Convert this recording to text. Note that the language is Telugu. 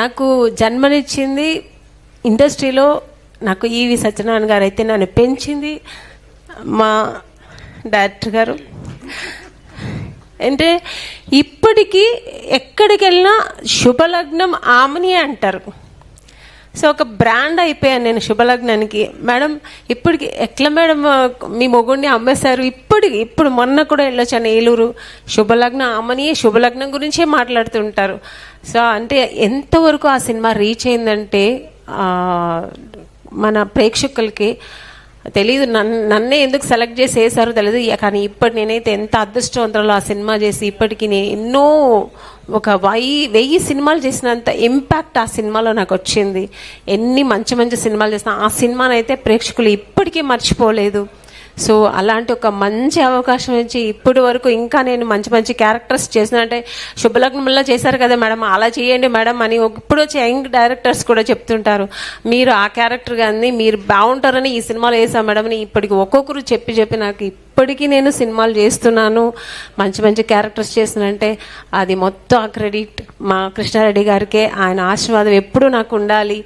నాకు జన్మనిచ్చింది ఇండస్ట్రీలో నాకు ఈవి సత్యనారాయణ గారు అయితే నన్ను పెంచింది మా డైరెక్టర్ గారు. అంటే ఇప్పటికీ ఎక్కడికి వెళ్ళినా శుభలగ్నం ఆమెని అంటారు. సో ఒక బ్రాండ్ అయిపోయాను నేను శుభలగ్నానికి. మేడం ఇప్పటికి ఎట్లా మేడం మీ మొగుడిని అమ్మేశారు, ఇప్పుడు మొన్న కూడా వెళ్ళొచ్చాను ఏలూరు, శుభలగ్నం ఆమెని శుభలగ్నం గురించే మాట్లాడుతుంటారు. సో అంటే ఎంతవరకు ఆ సినిమా రీచ్ అయిందంటే మన ప్రేక్షకులకి తెలీదు. నన్నే ఎందుకు సెలెక్ట్ చేసి వేసారో తెలియదు, కానీ ఇప్పటి నేనైతే ఎంత అదృష్టవంతురాలో ఆ సినిమా చేసి ఇప్పటికి నేను ఎన్నో ఒక 1000 సినిమాలు చేసినంత ఇంపాక్ట్ ఆ సినిమాలో నాకు వచ్చింది. ఎన్ని మంచి మంచి సినిమాలు చేసిన ఆ సినిమానైతే ప్రేక్షకులు ఇప్పటికీ మర్చిపోలేదు. సో అలాంటి ఒక మంచి అవకాశం ఇచ్చి ఇప్పటి వరకు ఇంకా నేను మంచి మంచి క్యారెక్టర్స్ చేసిన, అంటే శుభలగ్నంలో చేశారు కదా మేడం అలా చేయండి మేడం అని ఇప్పుడు వచ్చే యంగ్ డైరెక్టర్స్ కూడా చెప్తుంటారు, మీరు ఆ క్యారెక్టర్ కానీ మీరు బాగుంటారని ఈ సినిమాలో వేసాం మేడం అని ఇప్పటికి ఒక్కొక్కరు చెప్పి నాకు ఇప్పటికీ నేను సినిమాలు చేస్తున్నాను, మంచి మంచి క్యారెక్టర్స్ చేసినంటే అది మొత్తం ఆ క్రెడిట్ మా కృష్ణారెడ్డి గారికే. ఆయన ఆశీర్వాదం ఎప్పుడూ నాకు ఉండాలి.